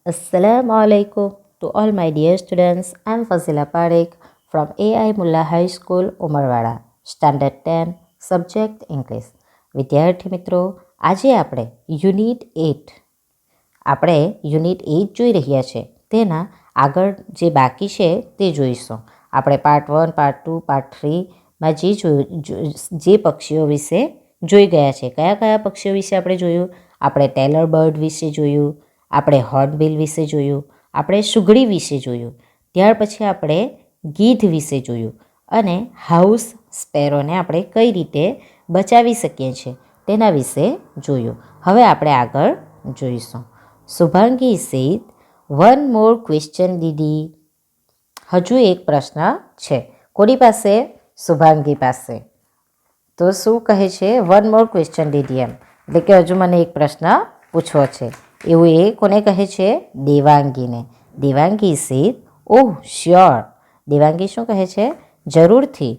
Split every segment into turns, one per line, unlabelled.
Assalamu alaikum to all my dear students. I'm Fazila Parekh from AI Mullah High School, Umarwada, standard 10, subject English. વિદ્યાર્થી મિત્રો, આજે આપણે unit 8 જોઈ રહ્યા છે. તેના આગળ જે બાકી છે તે જોઈશું. આપણે પાર્ટ 1, પાર્ટ 2, પાર્ટ 3માં જે પક્ષીઓ વિશે જોઈ ગયા છે. કયા કયા પક્ષીઓ વિશે આપણે જોયું? આપણે ટેલર બર્ડ વિશે જોયું, આપણે હોર્નબિલ વિશે જોયું, આપણે સુગડી વિશે જોયું, ત્યાર પછી આપણે ગીધ વિશે જોયું અને હાઉસ સ્પેરોને આપણે કઈ રીતે બચાવી શકીએ છીએ તેના વિશે જોયું. હવે આપણે આગળ જોઈશું. Shubhangi said, one more question દીદી. હજુ એક પ્રશ્ન છે. કોની પાસે? શુભાંગી પાસે. તો શું કહે છે? વન મોર ક્વેશ્ચન દીદી, એમ એટલે કે હજુ મને એક પ્રશ્ન પૂછવો છે. એવું એ કોને કહે છે? દેવાંગીને. દેવાંગી સેડ, ઓહ શ્યોર. દેવાંગી શું કહે છે? જરૂરથી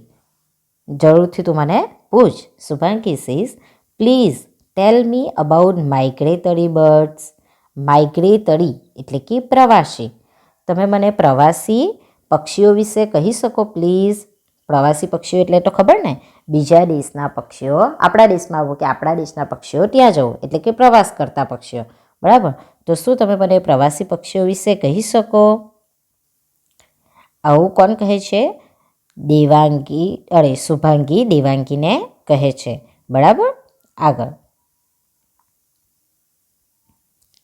તું મને પૂછ. Shubhangi says, please tell me about migratory birds. Migratory એટલે કે પ્રવાસી. તમે મને પ્રવાસી પક્ષીઓ વિશે કહી શકો પ્લીઝ? પ્રવાસી પક્ષીઓ એટલે તો ખબર ને, બીજા દેશના પક્ષીઓ આપણા દેશમાં આવો કે આપણા દેશના પક્ષીઓ ત્યાં જવું એટલે કે પ્રવાસ કરતા પક્ષીઓ, બરાબર? તો શું તમે મને પ્રવાસી પક્ષીઓ વિશે કહી શકો? આવું કોણ કહે છે? શુભાંગી દેવાંગીને કહે છે, બરાબર? આગળ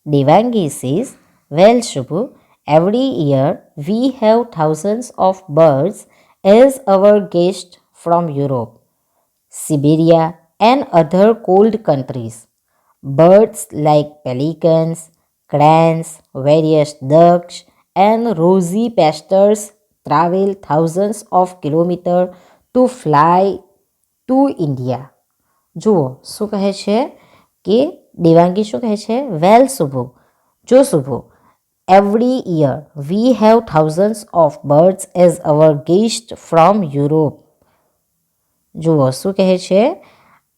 Devangi says, well Shubhu, every year we have thousands of birds as our guests from Europe, Siberia and other cold countries. Birds like pelicans, cranes, various ducks and rosy pastors travel thousands of kilometers to fly to India. જુઓ શું કહે છે કે દેવાંગી શું કહે છે? વેલ શુભુ, જો શુભુ, every year we have thousands of birds as our guests from Europe. જુઓ શું કહે છે?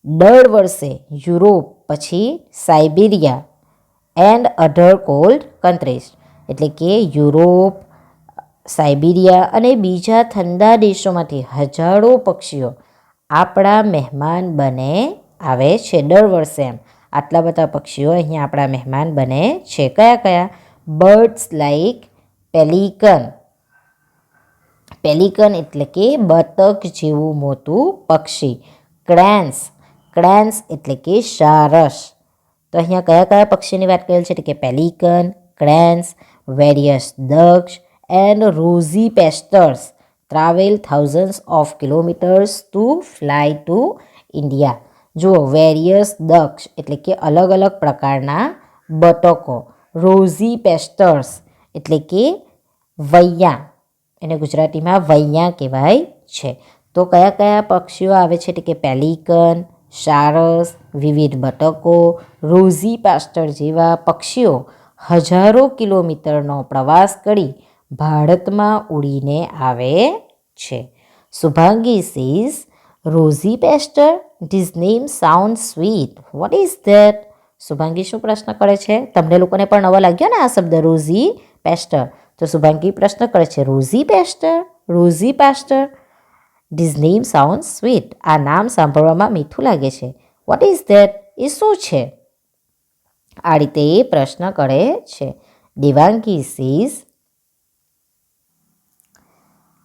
દર વર્ષે યુરોપ પછી Siberia and other cold countries એટલે કે યુરોપ, સાઇબેરિયા અને બીજા ઠંડા દેશોમાંથી હજારો પક્ષીઓ આપણા મહેમાન બને આવે છે દર વર્ષે. એમ આટલા બધા પક્ષીઓ અહીંયા આપણા મહેમાન બને છે. કયા કયા? Birds like pelican. પેલિકન એટલે કે બતક જેવું મોટું પક્ષી. ક્રેન્સ એટલે કે સારસ. તો અહીંયા કયા કયા પક્ષીની વાત કરેલ છે? કે pelican, cranes, various ducks and rosy pastors travel thousands of kilometres to fly to India. જુઓ, વેરિયસ ડક્સ એટલે કે અલગ અલગ પ્રકારના બતકો. રોઝી પેસ્ટર્સ એટલે કે વૈયા, એને ગુજરાતીમાં વૈયા કહેવાય છે. તો કયા કયા પક્ષીઓ આવે છે? કે પેલિકન, સારસ, વિવિધ બતકો, રોઝી પાસ્ટર જેવા પક્ષીઓ હજારો કિલોમીટરનો પ્રવાસ કરી ભારતમાં ઉડીને આવે છે. Shubhangi says, rosy pastor, this name sound sweet, what is that? Shubhangi શું પ્રશ્ન કરે છે? તમને લોકોને પણ નવો લાગ્યો ને આ શબ્દ રોઝી પેસ્ટર? તો શુભાંગી પ્રશ્ન કરે છે, rosy pastor, rosy pastor, this name sound sweet, આ નામ સાંભળવામાં મીઠું લાગે છે. Vote is that? એ શું છે? આ રીતે એ પ્રશ્ન કરે છે. Devangi says,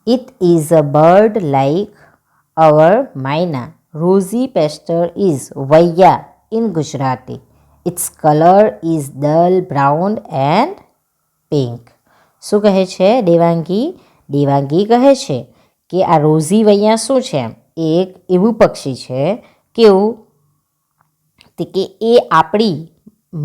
it is a bird like our myna. Rosy pastor is વૈયા in Gujarati. Its colour is dull brown and pink. શું કહે છે દેવાંગી? દેવાંગી કહે છે કે આ રોઝી વૈયા શું છે? એક એવું પક્ષી છે કેવું કે એ આપણી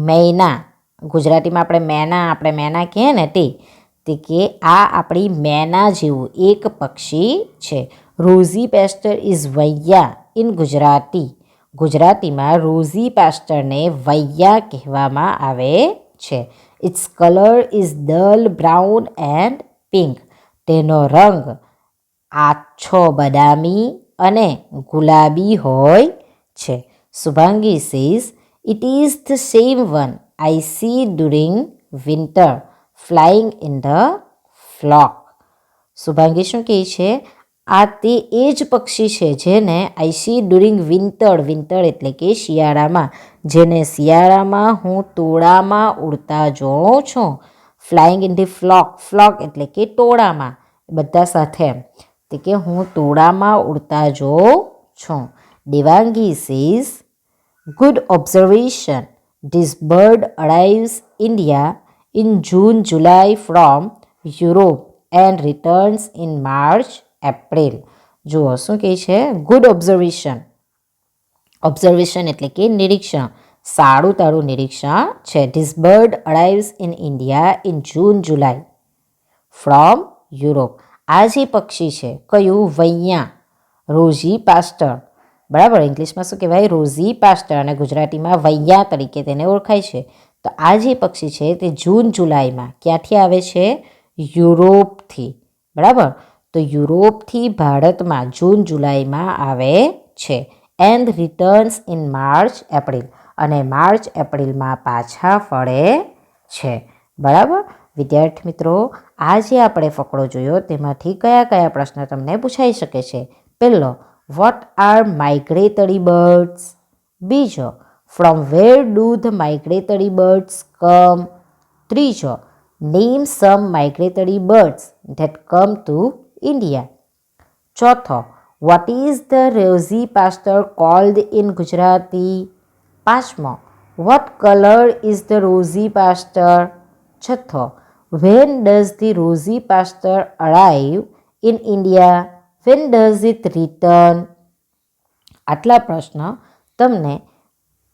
મૈના, ગુજરાતીમાં આપણે મેના કહીએ ને તે કે આ આપણી મેના જેવું એક પક્ષી છે. રોઝી પેસ્ટર ઇઝ વૈયા ઇન ગુજરાતી. ગુજરાતીમાં રોઝી પેસ્ટરને વૈયા કહેવામાં આવે છે. It's colour is dull brown and pink. તેનો રંગ આછો બદામી અને ગુલાબી હોય છે. Shubhangi says, it is the same one I see during winter, flying in the flock. Shubhangi શું કહે છે? આ તે એ જ પક્ષી છે જેને આઈ સી ડ્યુરિંગ વિન્ટર એટલે કે શિયાળામાં, જેને શિયાળામાં હું ટોળામાં ઉડતા જોઉં છું. ફ્લાઇંગ ઇન ધી ફ્લોક એટલે કે ટોળામાં, બધા સાથે, તે કે હું ટોળામાં ઉડતા જોઉં છું. Devangi says, good observation, this bird arrives India in June July from Europe and returns in March April. જુઓ શું કહે છે? ગુડ ઓબ્ઝર્વેશન એટલે કે નિરીક્ષણ, સારું તારું નિરીક્ષણ છે. This bird arrives in India in June July from Europe. આ જે પક્ષી છે કયું? વૈયા, રોઝી પાસ્ટર. બરાબર, ઇંગ્લિશમાં શું કહેવાય? રોઝી પાસ્ટર, અને ગુજરાતીમાં વૈયા તરીકે તેને ઓળખાય છે. તો આ જે પક્ષી છે તે જૂન જુલાઈમાં ક્યાંથી આવે છે? યુરોપથી. બરાબર, તો યુરોપથી ભારતમાં જૂન જુલાઈમાં આવે છે. And returns in March April, અને માર્ચ એપ્રિલમાં પાછા ફરે છે. બરાબર વિદ્યાર્થી મિત્રો, આ જે આપણે ફકરો જોયો તેમાંથી કયા કયા પ્રશ્ન તમને પૂછાઈ શકે છે? પહેલો, વોટ આર માઇગ્રેટરી બર્ડ્સ? બીજો, from where do the migratory birds come? ત્રીજો, name some migratory birds that come to India. ચોથો, what is the rosy pastor called in Gujarati? પાંચમો, what colour is the rosy pastor? છઠ્ઠો, when does the rosy pastor arrive in India? When does it return? આટલા પ્રશ્ન તમને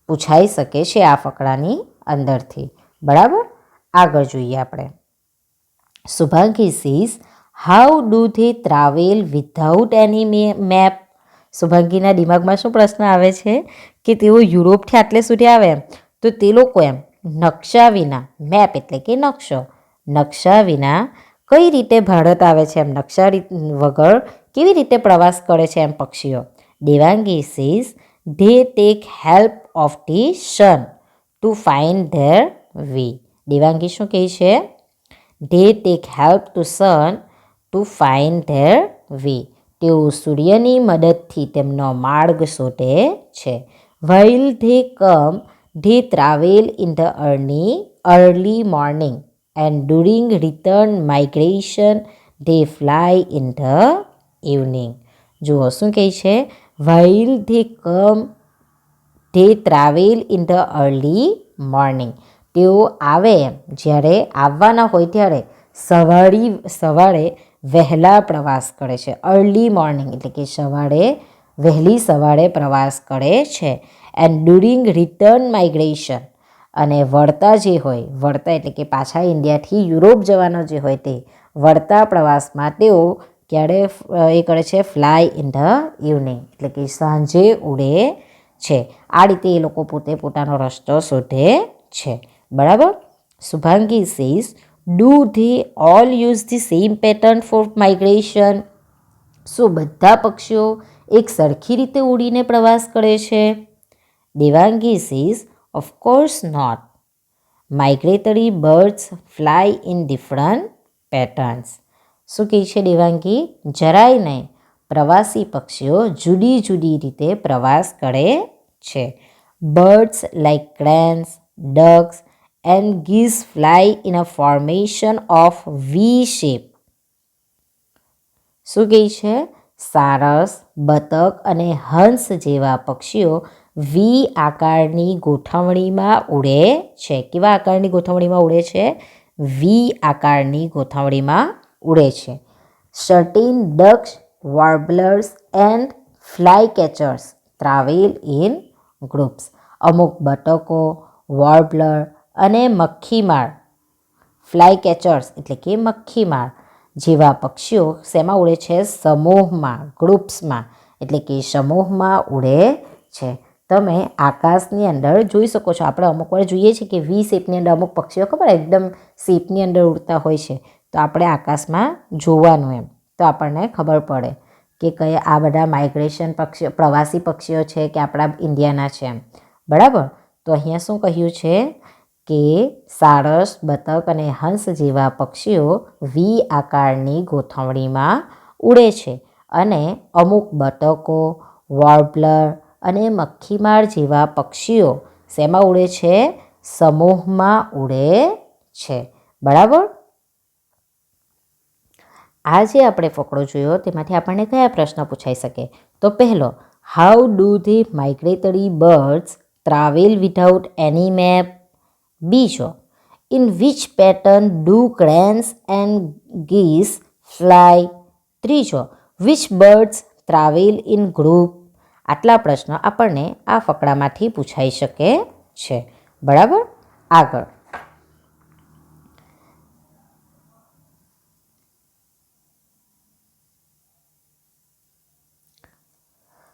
પૂછાઈ શકે છે આ ફકરાની અંદરથી. બરાબર, આગળ જોઈએ આપણે. Shubhangi sees, how do they travel without any map? શુભાંગીના દિમાગમાં શું પ્રશ્ન આવે છે કે તેઓ યુરોપથી આટલે સુધી આવે તો તે લોકો એમ નકશા વિના, મેપ એટલે કે નકશો, નકશા વિના કઈ રીતે ભારત આવે છે? એમ નકશા વગર કેવી રીતે પ્રવાસ કરે છે એમ પક્ષીઓ? Devangi says, they take help of the sun to find their way. Devangi શું કહે છે? They take help to sun to find their way. તેઓ સૂર્યની મદદથી તેમનો માર્ગ શોધે છે. While they come, they travel in the early morning and during return migration they fly in the evening. જુઓ શું કહે છે? While they come, they travel in the early morning. તેઓ આવે એમ, જ્યારે આવવાના હોય ત્યારે સવારે વહેલા પ્રવાસ કરે છે. અર્લી મોર્નિંગ એટલે કે વહેલી સવારે પ્રવાસ કરે છે. એન્ડ ડ્યુરિંગ રિટર્ન માઇગ્રેશન, અને વળતા જે હોય, વળતા એટલે કે પાછા ઇન્ડિયાથી યુરોપ જવાનો જે હોય તે વળતા પ્રવાસમાં તેઓ ક્યારે એ કરે છે? ફ્લાય ઇન ધ ઇવનિંગ એટલે કે સાંજે ઉડે છે. આ રીતે એ લોકો પોતે પોતાનો રસ્તો શોધે છે. બરાબર. Shubhangi says, do they all use the same pattern for migration? શું બધા પક્ષીઓ એક સરખી રીતે ઉડીને પ્રવાસ કરે છે? Devangi says, of course not. Migratory birds fly in different patterns. શું કહે છે દેવાંગી? જરાય નહીં, પ્રવાસી પક્ષીઓ જુદી જુદી રીતે પ્રવાસ કરે છે. Birds like cranes, ducks and geese fly in a formation of V shape. શું કહે છે? સારસ, બતક અને હંસ જેવા પક્ષીઓ વી આકારની ગોઠવણીમાં ઉડે છે. કેવા આકારની ગોઠવણીમાં ઉડે છે? વી આકારની ગોઠવણીમાં ઉડે છે. Certain ducks, warblers and flycatchers travel in groups. અમુક બતકો, વોર્બલર અને મક્ખીમાર, ફ્લાય કેચર્સ એટલે કે મક્ખીમાર જેવા પક્ષીઓ શેમાં ઉડે છે? સમૂહમાં, ગ્રુપ્સમાં એટલે કે સમૂહમાં ઉડે છે. તમે આકાશની અંદર જોઈ શકો છો. આપણે અમુક વાર જોઈએ છીએ કે વી શેપની અંદર અમુક પક્ષીઓ ખબર એકદમ શેપની અંદર ઉડતા હોય છે. તો આપણે આકાશમાં જોવાનું એમ, તો આપણને ખબર પડે કે કયા આ બધા માઇગ્રેશન પક્ષીઓ, પ્રવાસી પક્ષીઓ છે કે આપણા ઇન્ડિયાના છે એમ. બરાબર. તો અહીંયા શું કહ્યું છે કે સારસ, બતક અને હંસ જેવા પક્ષીઓ વી આકારની ગોઠવણીમાં ઉડે છે અને અમુક બતકો, વોર્બલર અને મક્ખીમાળ જેવા પક્ષીઓ શેમાં ઉડે છે? સમૂહમાં ઉડે છે. બરાબર. આ જે આપણે ફકરો જોયો તેમાંથી આપણને કયા પ્રશ્ન પૂછાઈ શકે? તો પહેલો, how do the migratory birds travel without any map? બીજો, in which pattern do cranes and geese fly? ત્રીજો, which birds travel in group? આટલા પ્રશ્નો આપણને આ ફકરામાંથી પૂછાઈ શકે છે. બરાબર. આગળ,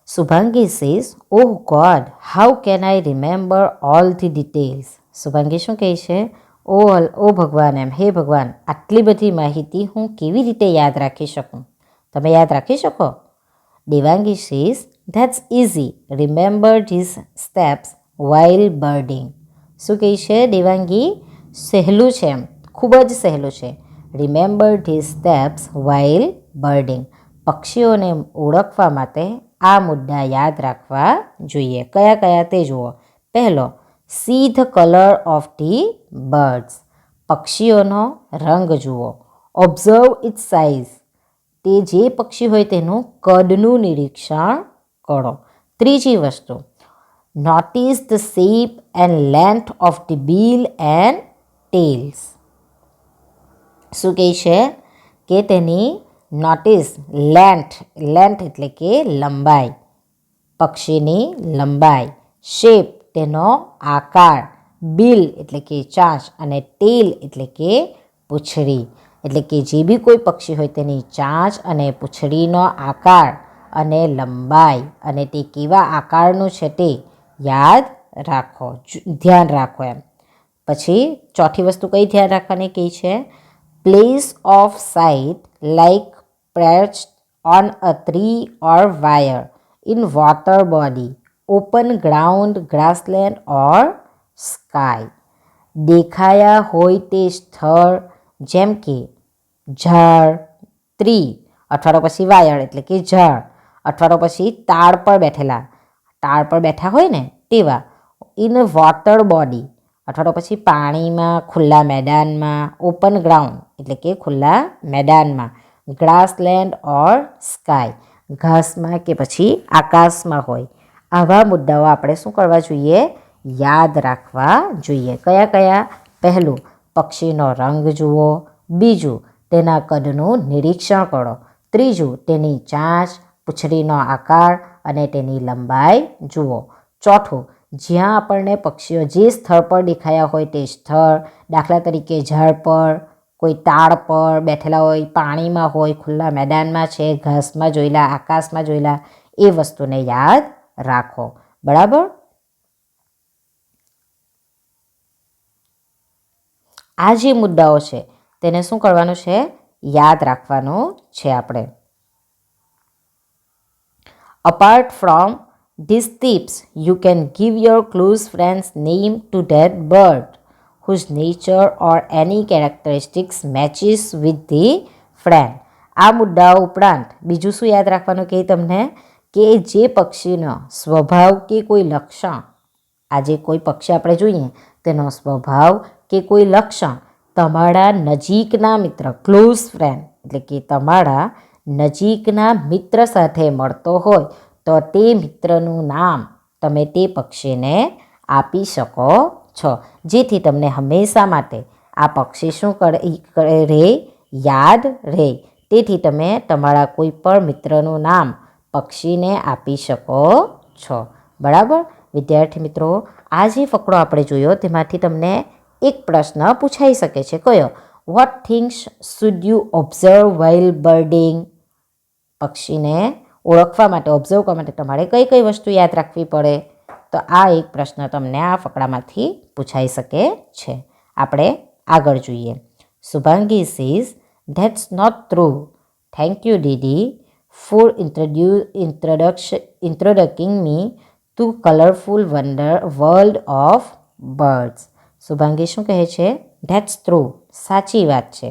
Subhangi says, "Oh God, how can I remember all the details?" Shubhangi શું કહે છે? ઓ ભગવાન, એમ, હે ભગવાન, આટલી બધી માહિતી હું કેવી રીતે યાદ રાખી શકું? તમે યાદ રાખી શકો? Devangi says, "That's easy. Remember these steps while birding." શું કહે છે દેવાંગી? સહેલું છે, એમ, ખૂબ જ સહેલું છે. Remember these steps while birding. પક્ષીઓને ઓળખવા માટે આ મુદ્દા યાદ રાખવા જોઈએ. કયા કયા તે જુઓ. પહેલો, see the colour of the birds. પક્ષીઓનો રંગ જુઓ. Observe its size. તે જે પક્ષી હોય તેનું કદનું નિરીક્ષણ કરો. ત્રીજી વસ્તુ, notice the shape and length of the bill and tails. શું કહે છે? કે તેની નોટિસ લેન્થ એટલે કે લંબાઈ, પક્ષીની લંબાઈ, શેપ તેનો આકાર, બિલ એટલે કે ચાંચ અને ટેલ એટલે કે પૂંછડી. એટલે કે જે બી કોઈ પક્ષી હોય તેની ચાંચ અને પૂંછડીનો આકાર અને લંબાઈ અને તે કેવા આકારનું છે તે યાદ રાખો, ધ્યાન રાખો એમ. પછી ચોથી વસ્તુ કઈ ધ્યાન રાખવાની કઈ છે? Place of site like perched on a tree or wire, in water body, open ground, grassland or sky. દેખાયા હોય તે સ્થળ જેમ કે ઝાડ, ટ્રી અથવા તો પછી વાયર એટલે કે ઝાડ અથવા તો પછી તાડ પર બેઠા હોય ને તેવા. ઇન વોટર બોડી અથવા તો પછી પાણીમાં, ખુલ્લા મેદાનમાં. ઓપન ગ્રાઉન્ડ એટલે કે ખુલ્લા મેદાનમાં. ગ્રાસલેન્ડ ઓર સ્કાય, ઘાસમાં કે પછી આકાશમાં હોય. આવા મુદ્દાઓ આપણે શું કરવા જોઈએ? યાદ રાખવા જોઈએ. કયા કયા? પહેલું, પક્ષીનો રંગ જુઓ. બીજું, તેના કદનું નિરીક્ષણ કરો. ત્રીજું, તેની ચાંચ, પૂંછડીનો આકાર અને તેની લંબાઈ જુઓ. ચોથું, જ્યાં આપણને પક્ષીઓ જે સ્થળ પર દેખાયા હોય તે સ્થળ, દાખલા તરીકે ઝાડ પર, કોઈ તાડ પર બેઠેલા હોય, પાણીમાં હોય, ખુલ્લા મેદાનમાં છે, ઘાસમાં જોયેલા, આકાશમાં જોયેલા, એ વસ્તુને યાદ રાખો. બરાબર. આ જે મુદ્દાઓ છે તેને શું કરવાનું છે? યાદ રાખવાનું છે આપણે. Apart from these tips, you can give your close friend's name to that bird whose nature or any characteristics matches with the friend. આ મુદ્દાઓ ઉપરાંત બીજું શું યાદ રાખવાનું કે તમને? કે જે પક્ષીનો સ્વભાવ કે કોઈ લક્ષણ, આજે કોઈ પક્ષી આપણે જોઈએ તેનો સ્વભાવ કે કોઈ લક્ષણ તમારા નજીકના મિત્ર, ક્લોઝ ફ્રેન્ડ એટલે કે તમારા નજીકના મિત્ર સાથે મળતો હોય તો તે મિત્રનું નામ તમે તે પક્ષીને આપી શકો છો, જેથી તમને હંમેશા માટે આ પક્ષી શું રહે? યાદ રહે. તેથી તમે તમારા કોઈ પણ મિત્રનું નામ પક્ષીને આપી શકો છો. બરાબર. વિદ્યાર્થી મિત્રો, આ જે ફકરો આપણે જોયો તેમાંથી તમને એક પ્રશ્ન પૂછાઈ શકે છે. કયો? What things should you observe while birding? પક્ષીને ઓળખવા માટે, ઓબ્ઝર્વ કરવા માટે તમારે કઈ કઈ વસ્તુ યાદ રાખવી પડે? તો આ એક પ્રશ્ન તમને આ ફકરામાંથી પૂછાઈ શકે છે. આપણે આગળ જોઈએ. Shubhangi says, that's not true. Thank you દીદી for introducing me to colorful world of birds. Shubhangi શું કહે છે? ધેટ્સ ટ્રુ, સાચી વાત છે.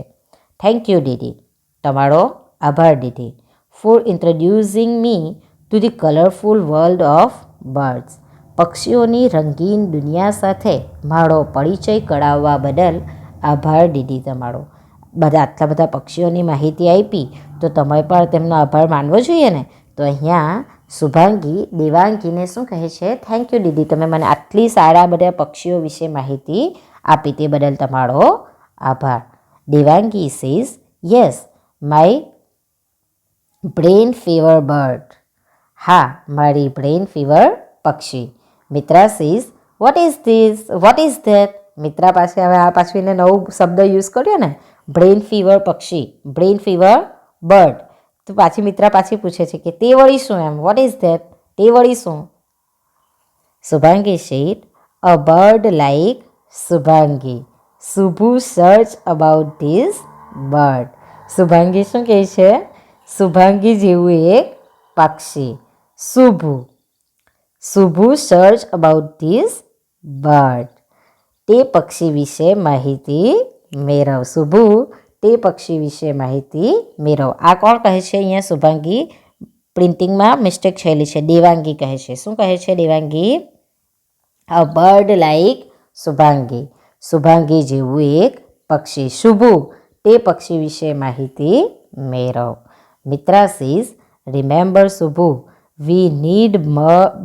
થેન્ક યુ દીદી, તમારો આભાર Didi. For introducing me to the colourful world of birds. પક્ષીઓની રંગીન દુનિયા સાથે મારો પરિચય કરાવવા બદલ આભાર દીદી તમારો. આટલા બધા પક્ષીઓની માહિતી આપી તો તમે પણ તેમનો આભાર માનવો જોઈએ ને. તો અહીંયા શુભાંગી દેવાંગીને શું કહે છે? થેન્ક યુ દીદી, તમે મને આટલી સારા બધા પક્ષીઓ વિશે માહિતી આપી તે બદલ તમારો આભાર. Devangi says yes my brain fever bird. હા, મારી બ્રેન ફીવર પક્ષી. Mitra says what is this, vote is that. Mitra પાસે હવે આ પાછું એને નવું શબ્દ યુઝ કર્યો ને, બ્રેન ફીવર પક્ષી, બ્રેન ફીવર બર્ડ. તો પાછી મિત્રા પાછી પૂછે છે કે તે વળી શું એમ, વોટ ઇઝ ધેટ, તે વળી શું. Shubhangi said a bird like Shubhangi. Shubhu search about this bird. Shubhangi શું કહે છે? શુભાંગી જેવું એક પક્ષી. Shubhu, Shubhu search about this bird. તે પક્ષી વિશે માહિતી મેળવ. શુભુ તે પક્ષી વિશે માહિતી મેળવ. આ કોણ કહે છે? અહીંયા શુભાંગી પ્રિન્ટિંગમાં મિસ્ટેક થયેલી છે, દેવાંગી કહે છે. શું કહે છે Devangi? A bird like Shubhangi. Shubhangi જેવું એક પક્ષી. શુભુ તે પક્ષી વિશે માહિતી મેળવ. Mitra says remember Shubhu, we need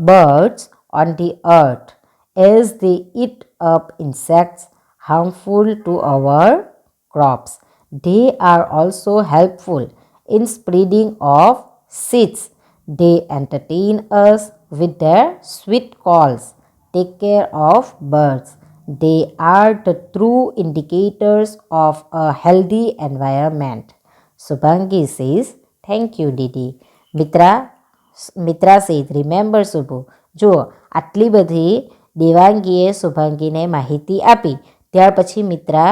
birds on the earth as they eat up insects harmful to our crops. They are also helpful in spreading of seeds. They entertain us with their sweet calls. Take care of birds. They are the true indicators of a healthy environment. Subhangi says, thank you Didi. Mitra says remember Shubhu. જુઓ, આટલી બધી દેવાંગીએ શુભાંગીને માહિતી આપી. ત્યાર પછી મિત્રા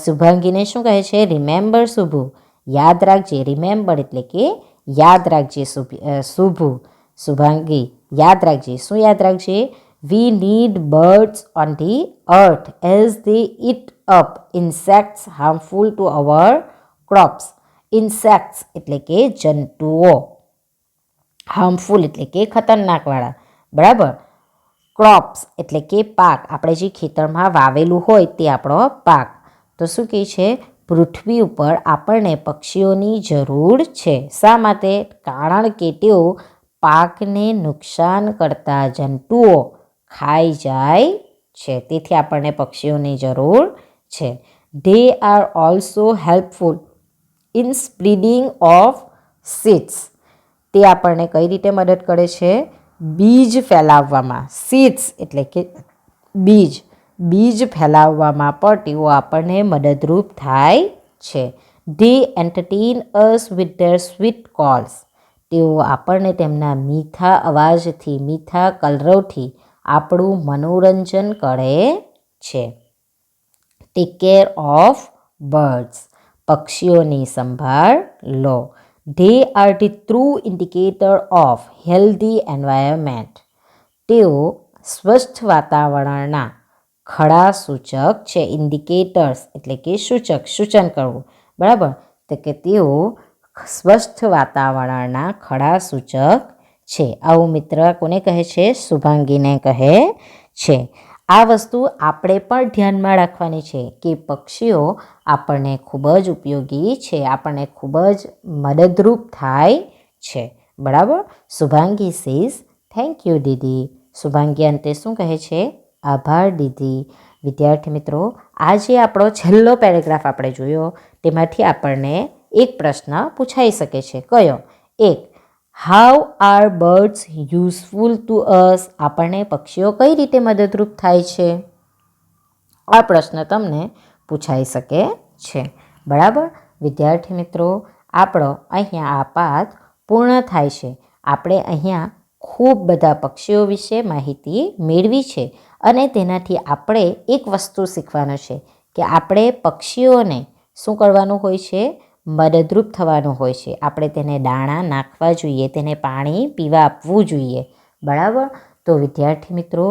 શુભાંગીને શું કહે છે? રિમેમ્બર શુભુ, યાદ રાખજે. રિમેમ્બર એટલે કે યાદ રાખજે. શુભુ, શુભાંગી યાદ રાખજે. શું યાદ રાખજે? We need birds on the earth as they it up insects harmful to our crops. Insects એટલે કે જંતુઓ, હાર્મફુલ એટલે કે ખતરનાકવાળા, બરાબર. ક્રોપ્સ એટલે કે પાક, આપણે જે ખેતરમાં વાવેલું હોય તે આપણો પાક. તો શું કહે છે? પૃથ્વી ઉપર આપણને પક્ષીઓની જરૂર છે. શા માટે? કારણ કે તેઓ પાકને નુકસાન કરતા જંતુઓ ખાઈ જાય છે, તેથી આપણને પક્ષીઓની જરૂર છે. They are also helpful in spreading of seeds. તે આપણને કઈ રીતે મદદ કરે છે? બીજ ફેલાવવામાં. સીડ્સ એટલે કે બીજ, બીજ ફેલાવવામાં પણ તેઓ આપણને મદદરૂપ થાય છે. They entertain us with their sweet calls. તેઓ આપણને તેમના મીઠા અવાજથી, મીઠા કલરવથી આપણું મનોરંજન કરે છે. Take care of birds. પક્ષીઓની સંભાળ લો. They are the true indicator of healthy environment. તેઓ સ્વસ્થ વાતાવરણના ખરા સૂચક છે. ઇન્ડિકેટર્સ એટલે કે સૂચક, સૂચન કરવું, બરાબર. તો કે તેઓ સ્વસ્થ વાતાવરણના ખરા સૂચક છે. આવું મિત્ર કોને કહે છે? શુભાંગીને કહે છે. આ વસ્તુ આપણે પણ ધ્યાનમાં રાખવાની છે કે પક્ષીઓ આપણને ખૂબ જ ઉપયોગી છે, આપણને ખૂબ જ મદદરૂપ થાય છે, બરાબર. શુભાંગી સેઝ થેન્ક યુ દીદી. શુભાંગી અંતે શું કહે છે? આભાર દીદી. વિદ્યાર્થી મિત્રો, આજે આપણો છેલ્લો પેરેગ્રાફ આપણે જોયો, તેમાંથી આપણને એક પ્રશ્ન પૂછાઈ શકે છે. કયો? એક, how are birds useful two અસ. આપણને પક્ષીઓ કઈ રીતે મદદરૂપ થાય છે? આ પ્રશ્ન તમને પૂછાઈ શકે છે, બરાબર. વિદ્યાર્થી મિત્રો, આપણો અહીંયા આ પાઠ પૂર્ણ થાય છે. આપણે અહીંયા ખૂબ બધા પક્ષીઓ વિશે માહિતી મેળવી છે અને તેનાથી આપણે એક વસ્તુ શીખવાનું છે કે આપણે પક્ષીઓને શું કરવાનું હોય છે? મદદરૂપ થવાનું હોય છે. આપણે તેને દાણા નાખવા જોઈએ, તેને પાણી પીવા આપવું જોઈએ, બરાબર. તો વિદ્યાર્થી મિત્રો,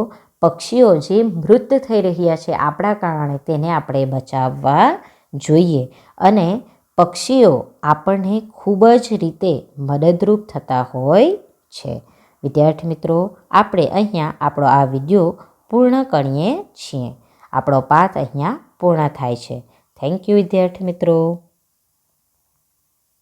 પક્ષીઓ જે મૃત થઈ રહ્યા છે આપણા કારણે તેને આપણે બચાવવા જોઈએ. અને પક્ષીઓ આપણને ખૂબ જ રીતે મદદરૂપ થતા હોય છે. વિદ્યાર્થી મિત્રો, આપણે અહીંયા આપણો આ વિડીયો પૂર્ણ કરીએ છીએ. આપણો પાઠ અહીંયા પૂર્ણ થાય છે. થેન્ક યુ વિદ્યાર્થી મિત્રો.